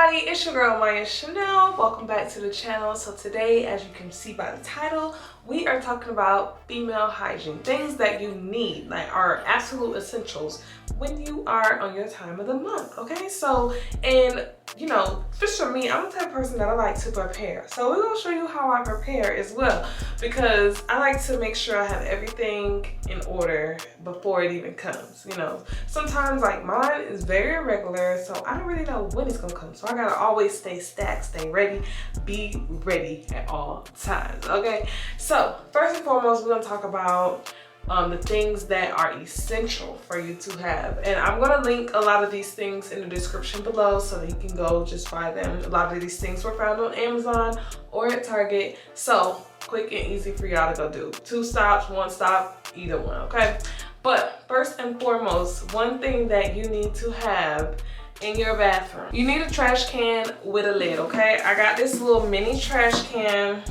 everybody, it's your girl Maiah Chanel. Welcome back to the channel. So today, as you can see by the title, we are talking about female hygiene, things that you need, like are absolute essentials when you are on your time of the month. Okay, so and you know, just for me, I'm the type of person that I like to prepare. So we're gonna show you how I prepare as well, because I like to make sure I have everything in order before it even comes. You know, sometimes like mine is very irregular, so I don't really know when it's gonna come. So I gotta always stay stacked, stay ready, be ready at all times. Okay, so first and foremost, we're gonna talk about the things that are essential for you to have, and I'm gonna link a lot of these things in the description below so that you can go just buy them. A lot of these things were found on Amazon or at Target, so quick and easy for y'all to go do. 2 stops, 1 stop, either one. Okay, but first and foremost, one thing that you need to have in your bathroom, you need a trash can with a lid. Okay, I got this little mini trash can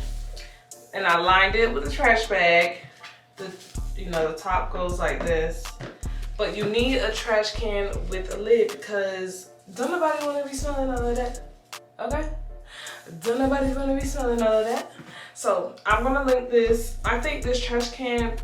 and I lined it with a trash bag. You know, the top goes like this, but you need a trash can with a lid because don't nobody want to be smelling all of that. Okay, don't nobody want to be smelling all of that. So I'm gonna link this. I think this trash can,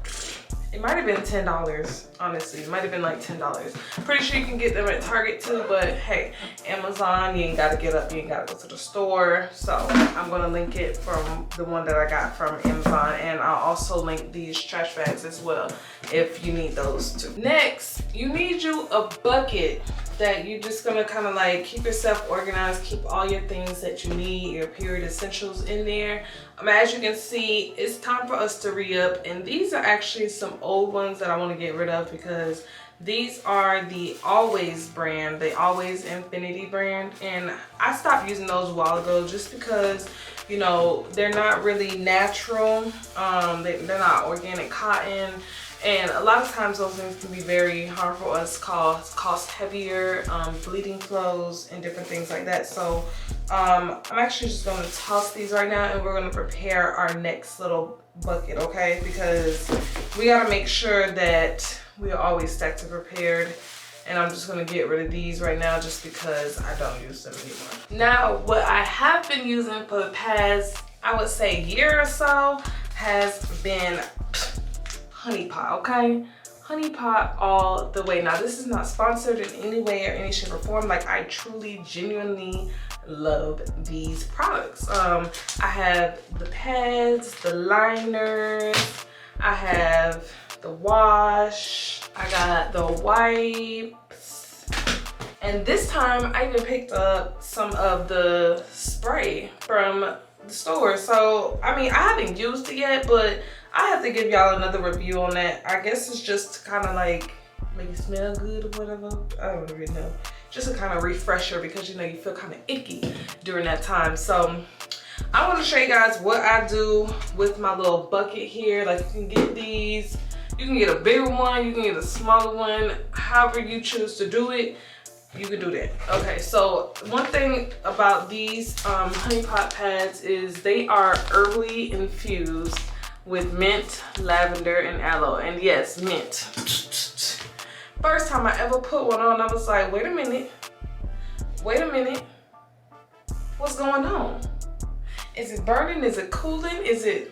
it might have been $10, honestly. It might have been like $10. Pretty sure you can get them at Target too, but hey, Amazon, you ain't gotta get up, you ain't gotta go to the store. So I'm gonna link it from the one that I got from Amazon, and I'll also link these trash bags as well if you need those too. Next, you need you a bucket that you're just gonna kind of like keep yourself organized, keep all your things that you need, your period essentials in there. As you can see, it's time for us to re-up, and these are actually some old ones that I want to get rid of because these are the Always brand, the Always Infinity brand, and I stopped using those a while ago just because, you know, they're not really natural. They're not organic cotton. And a lot of times those things can be very harmful as cost heavier, bleeding flows and different things like that. So I'm actually just going to toss these right now, and we're going to prepare our next little bucket, okay? Because we got to make sure that we are always stacked and prepared. And I'm just going to get rid of these right now just because I don't use them anymore. Now, what I have been using for the past, I would say, year or so has been Honey Pot, okay? Honey Pot all the way. Now, this is not sponsored in any way or any shape or form. Like, I truly, genuinely love these products. I have the pads, the liners, I have the wash, I got the wipes, and this time I even picked up some of the spray from the store. So, I mean, I haven't used it yet, but I have to give y'all another review on that. I guess it's just kind of like make it smell good or whatever. I don't really know. Just a kind of refresher because, you know, you feel kind of icky during that time. So I want to show you guys what I do with my little bucket here. Like, you can get these. You can get a bigger one. You can get a smaller one. However you choose to do it, you can do that. Okay, so one thing about these Honey Pot pads is they are herbally infused with mint, lavender, and aloe. And yes, mint. First time I ever put one on, I was like, wait a minute. What's going on? Is it burning? Is it cooling? Is it?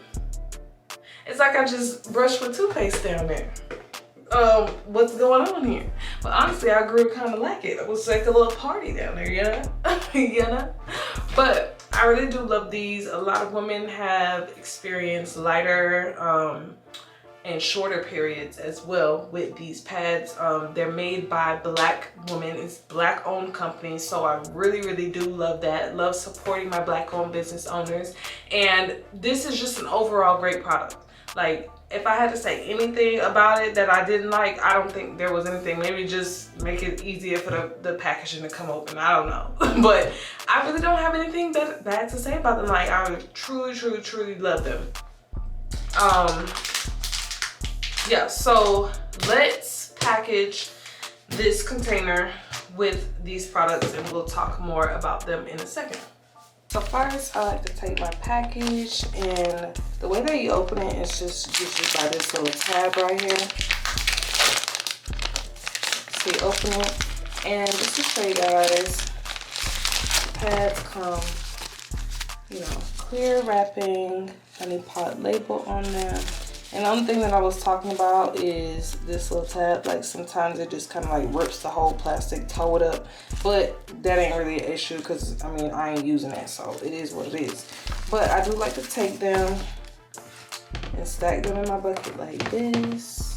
It's like I just brushed with toothpaste down there. What's going on here? But honestly, I grew kind of like it. It was like a little party down there, you know? You know? But I really do love these. A lot of women have experienced lighter and shorter periods as well with these pads. They're made by Black women. It's Black owned company, so I really do love that. Love supporting my Black owned business owners, and this is just an overall great product. Like, if I had to say anything about it that I didn't like, I don't think there was anything. Maybe just make it easier for the packaging to come open. I don't know. But I really don't have anything bad to say about them. Like, I truly love them. Yeah, so let's package this container with these products, and we'll talk more about them in a second. So first, I like to take my package, and the way that you open it is just by this little tab right here. So you open it, and just to show you guys, pads come, you know, clear wrapping, honey pot label on them. And the only thing that I was talking about is this little tab. Like sometimes it just kind of like rips the whole plastic, toe it up. But that ain't really an issue because I mean, I ain't using it, so it is what it is. But I do like to take them and stack them in my bucket like this.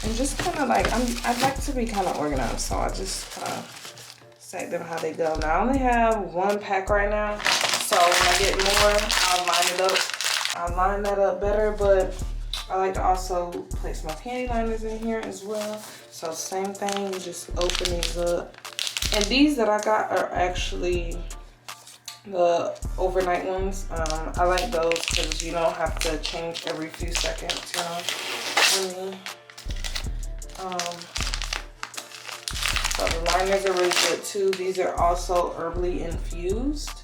And just kind of like, I'd like to be kind of organized, so I just kind of stack them how they go. Now I only have one pack right now, so when I get more, I'll line it up. I'll line that up better, but I like to also place my panty liners in here as well. So same thing, you just open these up. And these that I got are actually the overnight ones. I like those because you don't have to change every few seconds, you know. I mean, so the liners are really good too. These are also herbally infused.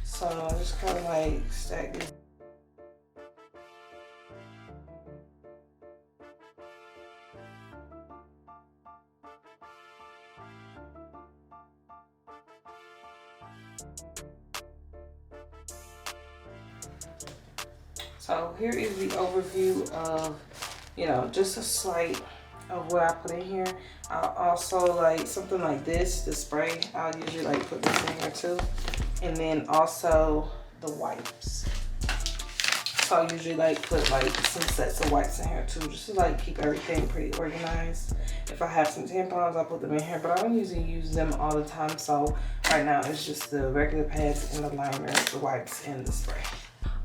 So I just kind of like stack these. So here is the overview of, you know, just a slight of what I put in here. I'll also like something like this, the spray. I'll usually like put this in here too. And then also the wipes. So I usually like put like some sets of wipes in here too, just to like keep everything pretty organized. If I have some tampons, I'll put them in here, but I don't usually use them all the time. So right now it's just the regular pads and the liners, the wipes and the spray.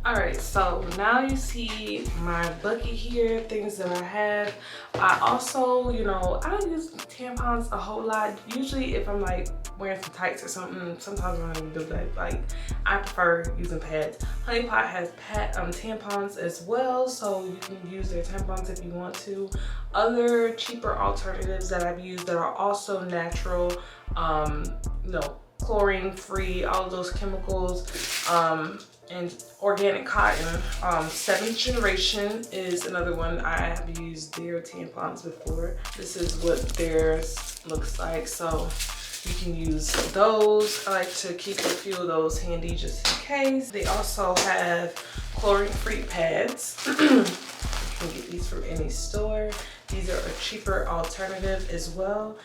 Alright, so now you see my bucket here, things that I have. I also, you know, I don't use tampons a whole lot. Usually if I'm like wearing some tights or something, sometimes I don't even do that. Like, I prefer using pads. Honey Pot has tampons as well, so you can use their tampons if you want to. Other cheaper alternatives that I've used that are also natural, you know, chlorine free, all of those chemicals, and organic cotton. 7th Generation is another one. I have used their tampons before. This is what theirs looks like, so you can use those. I like to keep a few of those handy just in case. They also have chlorine-free pads. You can get these from any store. These are a cheaper alternative as well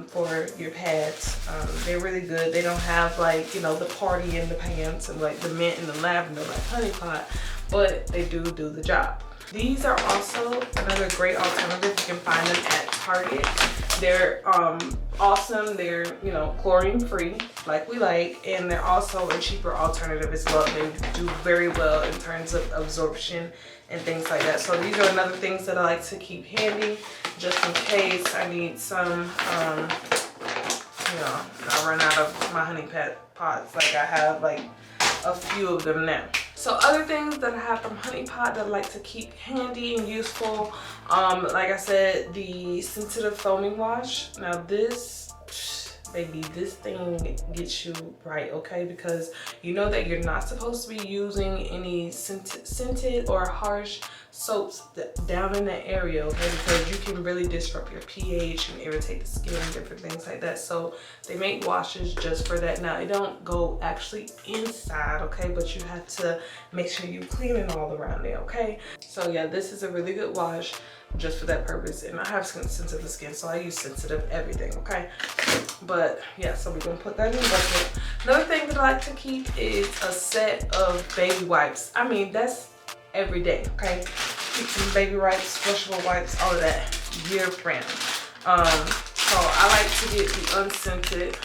for your pads. They're really good. They don't have like, you know, the party in the pants and like the mint and the lavender like Honey Pot, but they do the job. These are also another great alternative. You can find them at Target. They're awesome. They're, you know, chlorine free like we like, and they're also a cheaper alternative as well. They do very well in terms of absorption and things like that. So these are another things that I like to keep handy just in case I need some, you know, I run out of my honey pots. Like I have like a few of them now. So other things that I have from Honey Pot that I like to keep handy and useful, like I said, the sensitive foaming wash. Now this, baby, this thing gets you right, okay? Because you know that you're not supposed to be using any scented or harsh soaps down in that area, okay? Because you can really disrupt your pH and irritate the skin and different things like that. So they make washes just for that. Now, it don't go actually inside, okay? But you have to make sure you clean it all around there, okay? So yeah, this is a really good wash just for that purpose. And I have sensitive skin, so I use sensitive everything, okay? But yeah, so we're gonna put that in the bucket. Another thing that I like to keep is a set of baby wipes. I mean, that's every day, okay? Keep some baby wipes, flushable wipes, all of that year round. So I like to get the unscented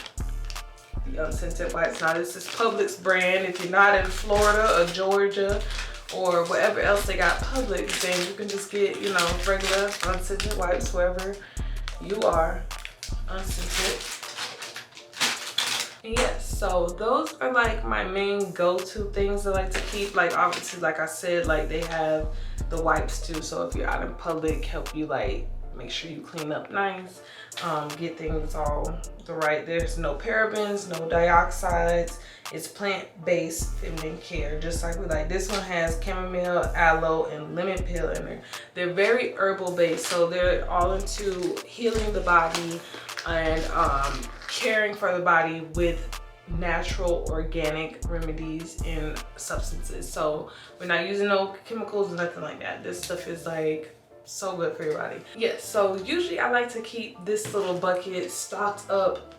wipes. Now this is Publix brand. If you're not in Florida or Georgia or wherever else they got Publix, then you can just get, you know, regular unscented wipes wherever you are, unscented. And yes, so those are like my main go-to things I like to keep. Like obviously, like I said, like they have the wipes too. So if you're out in public, help you like make sure you clean up nice, get things all right. There's no parabens, no dioxides. It's plant-based feminine care, just like we like. This one has chamomile, aloe, and lemon peel in there. They're very herbal based, so they're all into healing the body and caring for the body with natural organic remedies and substances. So we're not using no chemicals, nothing like that. This stuff is like so good for your body. Yes, so usually I like to keep this little bucket stocked up,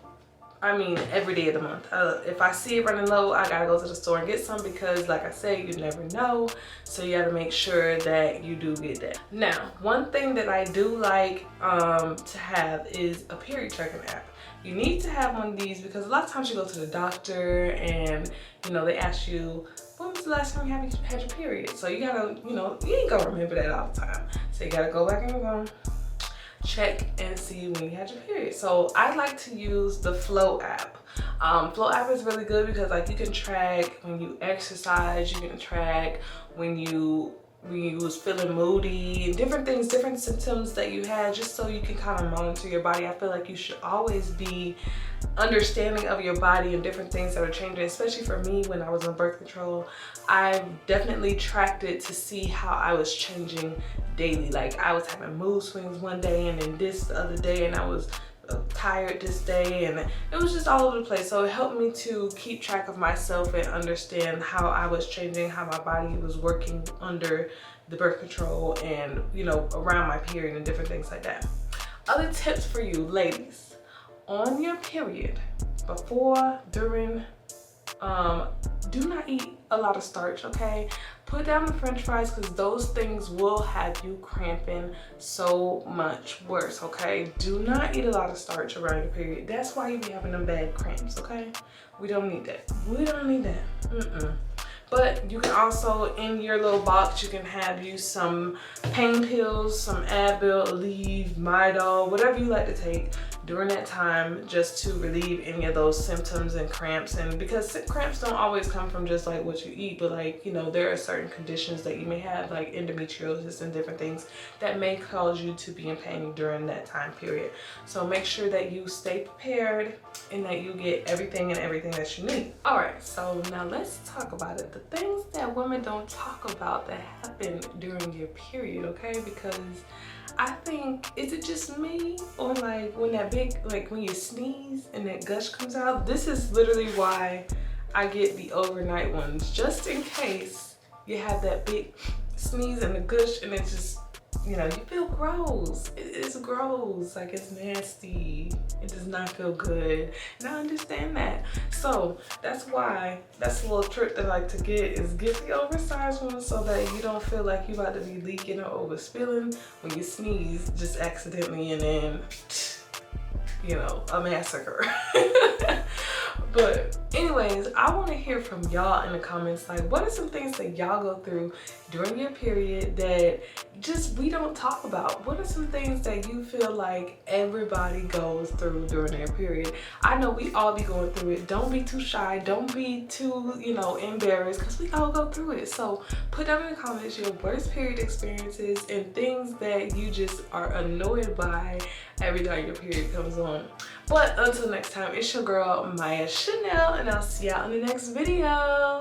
I mean, every day of the month. If I see it running low, I gotta go to the store and get some, because like I said, you never know. So you gotta make sure that you do get that. Now, one thing that I do like to have is a period tracking app. You need to have one of these because a lot of times you go to the doctor and, you know, they ask you, when was the last time you had your period? So you gotta, you know, you ain't gonna remember that all the time. So you gotta go back in your phone, check and see when you had your period. So I like to use the Flow app. Flow app is really good because like you can track when you exercise, you can track when you was feeling moody and different things, different symptoms that you had, just so you can kind of monitor your body. I feel like you should always be understanding of your body and different things that are changing, especially for me when I was on birth control. I definitely tracked it to see how I was changing daily. Like I was having mood swings one day and then this the other day, and I was tired this day, and it was just all over the place. So it helped me to keep track of myself and understand how I was changing, how my body was working under the birth control and, you know, around my period and different things like that. Other tips for you ladies on your period, before, during, do not eat a lot of starch, okay? Put down the french fries, because those things will have you cramping so much worse, okay? Do not eat a lot of starch around your period. That's why you be having them bad cramps, okay? We don't need that. We don't need that. But you can also, in your little box, you can have you some pain pills, some Advil, Aleve, Midol, whatever you like to take during that time, just to relieve any of those symptoms and cramps. And because cramps don't always come from just like what you eat, but like, you know, there are certain conditions that you may have, like endometriosis and different things that may cause you to be in pain during that time period. So make sure that you stay prepared and that you get everything that you need. All right, so now let's talk about it. The things that women don't talk about that happen during your period, okay? Because I think, is it just me, or like when that big, like when you sneeze and that gush comes out? This is literally why I get the overnight ones, just in case you have that big sneeze and the gush and it's just, you know, you feel gross. It's gross, like it's nasty. It does not feel good, and I understand that. So that's why, that's a little trick that I like to get, is get the oversized one so that you don't feel like you about to be leaking or overspilling when you sneeze just accidentally, and then, you know, a massacre. But anyways, I want to hear from y'all in the comments, like what are some things that y'all go through during your period that just we don't talk about? What are some things that you feel like everybody goes through during their period? I know we all be going through it. Don't be too shy, don't be too, you know, embarrassed, because we all go through it. So put down in the comments your worst period experiences and things that you just are annoyed by every time your period comes on. But until next time, it's your girl Maiah Chanel, and I'll see y'all in the next video.